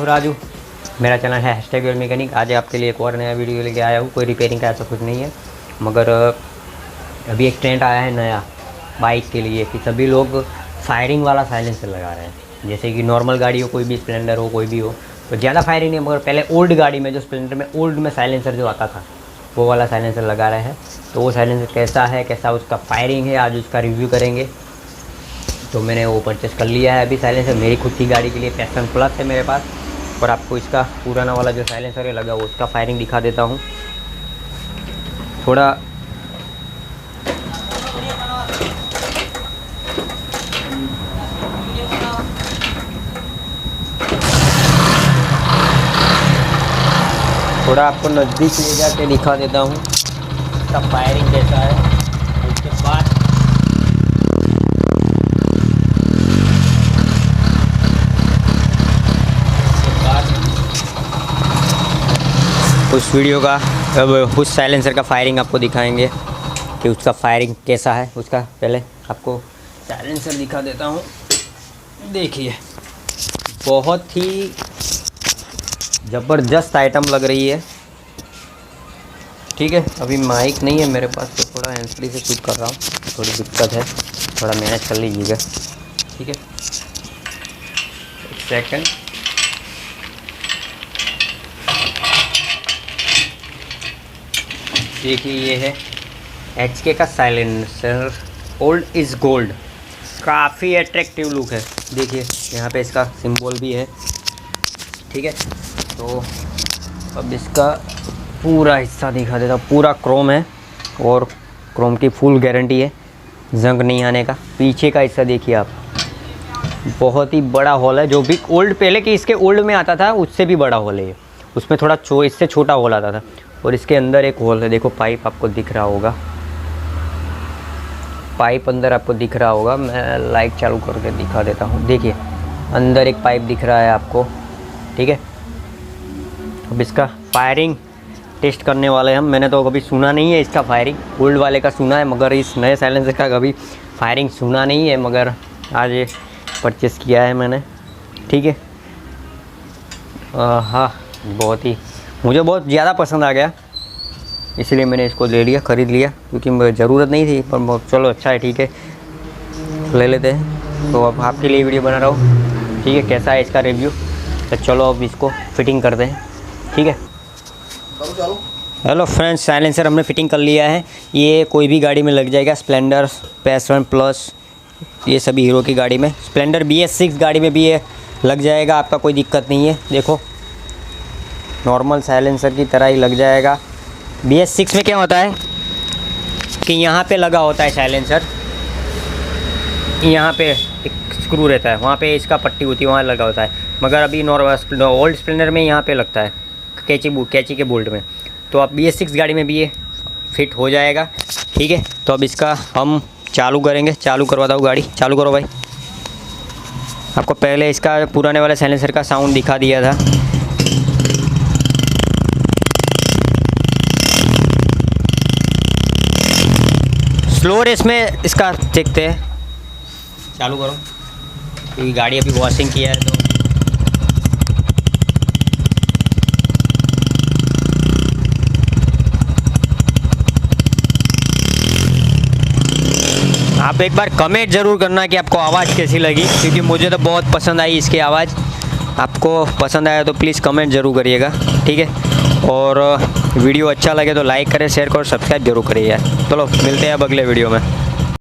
हूँ राजू, मेरा चैनल है #योर मैकेनिक। आज आपके लिए एक और नया वीडियो लेके आया हूँ। कोई रिपेयरिंग का ऐसा कुछ नहीं है, मगर अभी एक ट्रेंड आया है नया बाइक के लिए कि सभी लोग फायरिंग वाला साइलेंसर लगा रहे हैं। जैसे कि नॉर्मल गाड़ी हो, कोई भी स्प्लेंडर हो, कोई भी हो, तो ज़्यादा फायरिंग नहीं, मगर पहले ओल्ड गाड़ी में जो स्प्लेंडर में ओल्ड में साइलेंसर जो आता था वो वाला साइलेंसर लगा रहे हैं। तो वो साइलेंसर कैसा है, कैसा उसका फायरिंग है, आज उसका रिव्यू करेंगे। तो मैंने वो परचेस कर लिया है अभी साइलेंसर, मेरी खुद की गाड़ी के लिए पैशन प्लस है मेरे पास। और आपको इसका पुराना वाला जो साइलेंसर है लगा वो उसका फायरिंग दिखा देता हूँ थोड़ा। आपको नज़दीक ले जाके दिखा देता हूँ इसका फायरिंग कैसा है। उसके बाद उस वीडियो का अब उस साइलेंसर का फायरिंग आपको दिखाएंगे कि उसका फायरिंग कैसा है। उसका पहले आपको साइलेंसर दिखा देता हूँ। देखिए, बहुत ही ज़बरदस्त आइटम लग रही है। ठीक है, अभी माइक नहीं है मेरे पास, तो थोड़ा हैंड फ्री से शूट कर रहा हूँ, थोड़ी दिक्कत है, थोड़ा मैनेज कर लीजिएगा। ठीक है, एक सेकंड। देखिए, ये है HK का साइलेंसर, ओल्ड इज़ गोल्ड। काफ़ी अट्रैक्टिव लुक है। देखिए, यहाँ पे इसका सिंबल भी है। ठीक है, तो अब इसका पूरा हिस्सा दिखा देता हूँ। पूरा क्रोम है और क्रोम की फुल गारंटी है, जंग नहीं आने का। पीछे का हिस्सा देखिए आप, बहुत ही बड़ा हॉल है। जो भी ओल्ड पहले कि इसके ओल्ड में आता था उससे भी बड़ा हॉल है ये। उसमें थोड़ा इससे छोटा हॉल आता था। और इसके अंदर एक हॉल है, देखो पाइप आपको दिख रहा होगा, पाइप अंदर आपको दिख रहा होगा। मैं लाइट चालू करके दिखा देता हूँ। देखिए, अंदर एक पाइप दिख रहा है आपको। ठीक है, अब इसका फायरिंग टेस्ट करने वाले हम। मैंने तो कभी सुना नहीं है इसका फायरिंग, ओल्ड वाले का सुना है, मगर इस नए साइलेंसर का कभी फायरिंग सुना नहीं है, मगर आज ये परचेस किया है मैंने। ठीक है, हाँ, मुझे बहुत ज़्यादा पसंद आ गया, इसलिए मैंने इसको ले लिया, ख़रीद लिया, क्योंकि मुझे ज़रूरत नहीं थी, पर चलो अच्छा है, ठीक है, ले लेते हैं। तो अब आपके लिए वीडियो बना रहा हूँ। ठीक है, कैसा है इसका रिव्यू, तो चलो अब इसको फिटिंग करते हैं। ठीक है, हेलो फ्रेंड्स, साइलेंसर हमने फिटिंग कर लिया है। ये कोई भी गाड़ी में लग जाएगा, स्प्लेंडर, पैशन प्लस, ये सभी हीरो की गाड़ी में। स्प्लेंडर BS6 गाड़ी में भी ये लग जाएगा, आपका कोई दिक्कत नहीं है। देखो, नॉर्मल साइलेंसर की तरह ही लग जाएगा। BS6 में क्या होता है कि यहाँ पे लगा होता है साइलेंसर, यहाँ पे एक स्क्रू रहता है, वहाँ पे इसका पट्टी होती है, वहाँ लगा होता है। मगर अभी नॉर्मल ओल्ड स्प्लेंडर में यहाँ पे लगता है कैची के बोल्ट में। तो अब BS6 गाड़ी में भी ये फिट हो जाएगा। ठीक है, तो अब इसका हम चालू करेंगे। चालू करवाता हूँ गाड़ी, चालू करो भाई। आपको पहले इसका पुराने वाले साइलेंसर का साउंड दिखा दिया था। स्लो रेस में इसका देखते हैं। चालू करो, क्योंकि गाड़ी अभी वॉशिंग किया है। तो आप एक बार कमेंट ज़रूर करना कि आपको आवाज़ कैसी लगी, क्योंकि मुझे तो बहुत पसंद आई इसकी आवाज़। आपको पसंद आया तो प्लीज़ कमेंट ज़रूर करिएगा। ठीक है, और वीडियो अच्छा लगे तो लाइक करें, शेयर करें, सब्सक्राइब जरूर करिए। चलो मिलते हैं अब अगले वीडियो में।